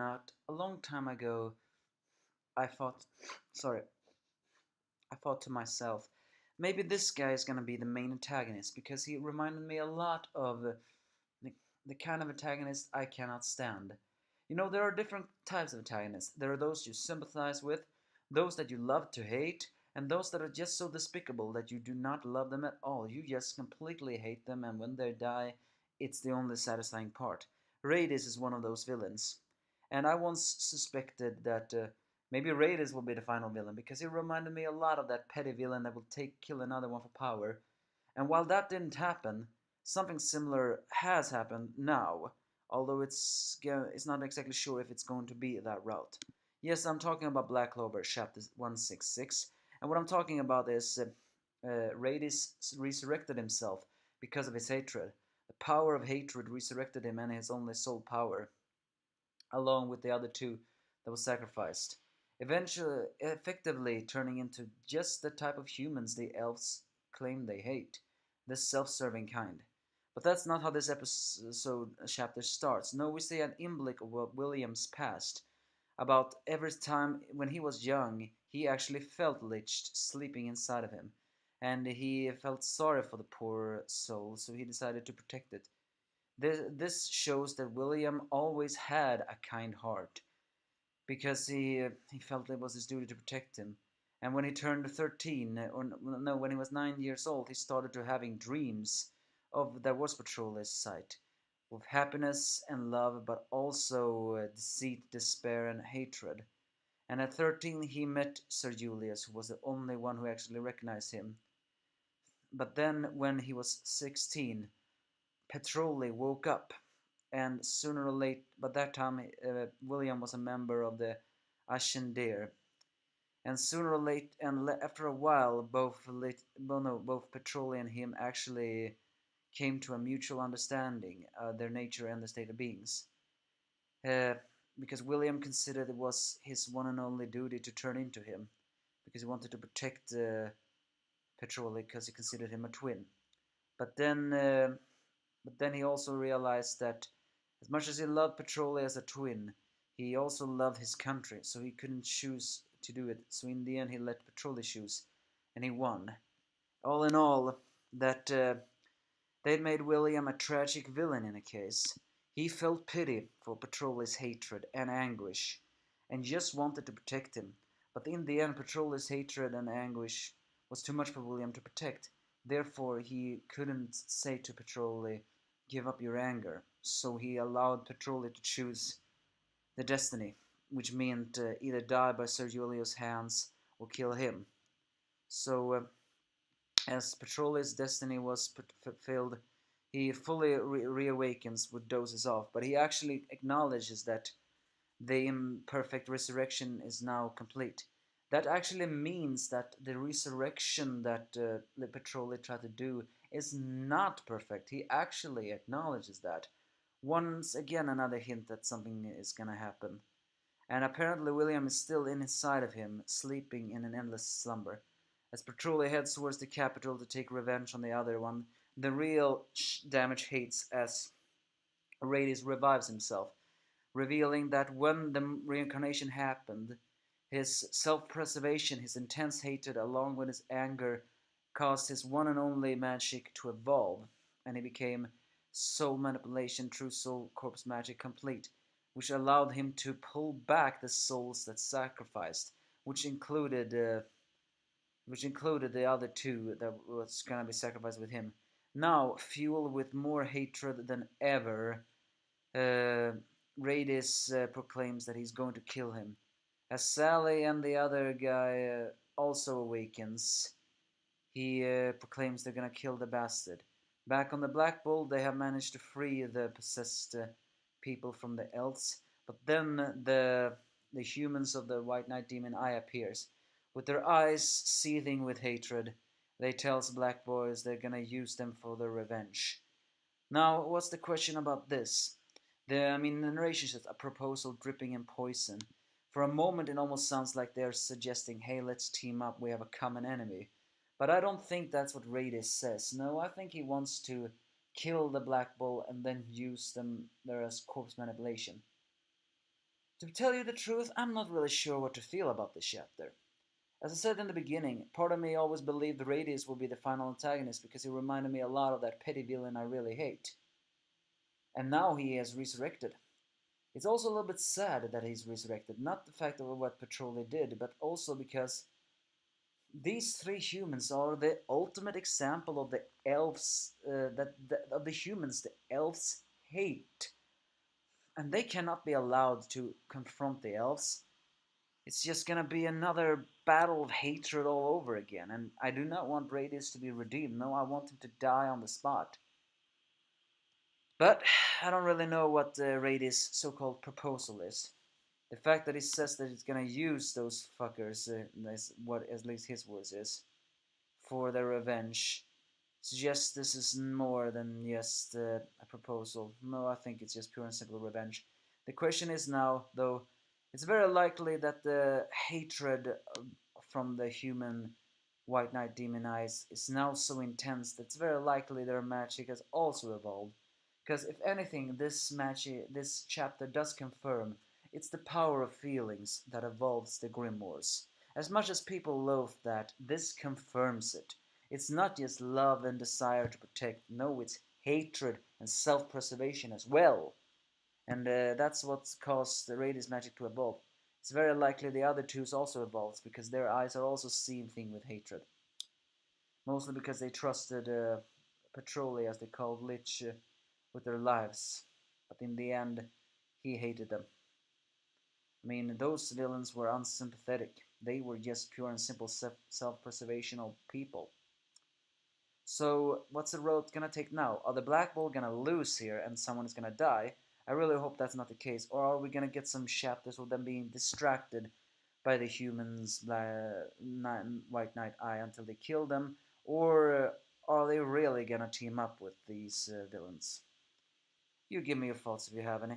that a long time ago I thought, sorry, I thought to myself, maybe this guy is gonna be the main antagonist because he reminded me a lot of the, the kind of antagonist I cannot stand. You know, there are different types of antagonists. There are those you sympathize with, those that you love to hate, and those that are just so despicable that you do not love them at all. You just completely hate them, and when they die, it's the only satisfying part. Radis is one of those villains. And I once suspected that maybe Radis will be the final villain because he reminded me a lot of that petty villain that will kill another one for power. And while that didn't happen, something similar has happened now, although it's not exactly sure if it's going to be that route. Yes, I'm talking about Black Clover, chapter 166, and what I'm talking about is Radis resurrected himself because of his hatred. The power of hatred resurrected him and his only soul power, along with the other two that was sacrificed, eventually effectively turning into just the type of humans the elves claim they hate, the self-serving kind. But that's not how this episode chapter starts. No, we see an imblick of what William's past. About every time when he was young, he actually felt liched sleeping inside of him. And he felt sorry for the poor soul, so he decided to protect it. This shows that William always had a kind heart because he felt it was his duty to protect him. And when he turned 13, or no, when he was 9 years old, he started to having dreams of there was Patroller's sight, with happiness and love, but also deceit, despair, and hatred. And at 13, he met Sir Julius, who was the only one who actually recognized him. But then, when he was 16, Petroli woke up, and sooner or later, but that time William was a member of the Ashendir, and sooner or later, and after a while, both Petroli and him actually came to a mutual understanding, their nature and the state of beings. Uh, because William considered it was his one and only duty to turn into him, because he wanted to protect Petroli, because he considered him a twin. But then But then he also realized that as much as he loved Petroli as a twin, he also loved his country, so he couldn't choose to do it. So in the end, he let Petroli choose, and he won. All in all, that they'd made William a tragic villain in a case. He felt pity for Petroli's hatred and anguish, and just wanted to protect him. But in the end, Petroli's hatred and anguish was too much for William to protect. Therefore, he couldn't say to Petroli, "Give up your anger." So he allowed Petroli to choose the destiny, which meant either die by Sir Julius' hands or kill him. So, as Petroli's destiny was fulfilled, he fully reawakens with doses off, but he actually acknowledges that the imperfect resurrection is now complete. That actually means that the resurrection that Petroli tried to do is not perfect. He actually acknowledges that. Once again, another hint that something is gonna happen. And apparently William is still inside of him, sleeping in an endless slumber. As Petroli heads towards the capital to take revenge on the other one, the real damage hates as Radius revives himself, revealing that when the reincarnation happened, his self-preservation, his intense hatred, along with his anger, caused his one and only magic to evolve, and he became soul manipulation, true soul corpse magic complete, which allowed him to pull back the souls that sacrificed, which included the other two that was gonna be sacrificed with him. Now, fueled with more hatred than ever, uh, Radis proclaims that he's going to kill him. As Sally and the other guy also awakens, he proclaims they're gonna kill the bastard. Back on the Black Bull, they have managed to free the possessed people from the elves, but then the humans of the White Knight Demon Eye appears. With their eyes seething with hatred, they tells Black Boys they're gonna use them for their revenge. Now, what's the question about this? The narration says a proposal dripping in poison. For a moment, it almost sounds like they're suggesting, hey, let's team up, we have a common enemy. But I don't think that's what Radis says. No, I think he wants to kill the Black Bull and then use them there as corpse manipulation. To tell you the truth, I'm not really sure what to feel about this chapter. As I said in the beginning, part of me always believed Radius would be the final antagonist because he reminded me a lot of that petty villain I really hate. And now he has resurrected. It's also a little bit sad that he's resurrected, not the fact of what Patrolli did, but also because these three humans are the ultimate example of the elves of the humans the elves hate, and they cannot be allowed to confront the elves. It's just gonna be another battle of hatred all over again, and I do not want Radius to be redeemed. No, I want him to die on the spot. But I don't really know what Radius' so-called proposal is. The fact that he says that he's gonna use those fuckers, is what at least his words is, for their revenge, suggests this is more than just a proposal. No, I think it's just pure and simple revenge. The question is now, though, it's very likely that the hatred from the human White Knight Demon Eyes is now so intense that it's very likely their magic has also evolved. Because if anything, this chapter does confirm it's the power of feelings that evolves the grimoires. As much as people loathe that, this confirms it. It's not just love and desire to protect, no, it's hatred and self preservation as well. And that's what's caused the Radius magic to evolve. It's very likely the other two's also evolves because their eyes are also seeing things with hatred. Mostly because they trusted Patrolli, as they called Lich, with their lives. But in the end, he hated them. I mean, those villains were unsympathetic. They were just pure and simple self-preservational people. So, what's the road gonna take now? Are the Black Bull gonna lose here and someone is gonna die? I really hope that's not the case. Or are we gonna get some chapters of them being distracted by the humans' White Knight Eye until they kill them? Or are they really gonna team up with these villains? You give me your thoughts if you have any.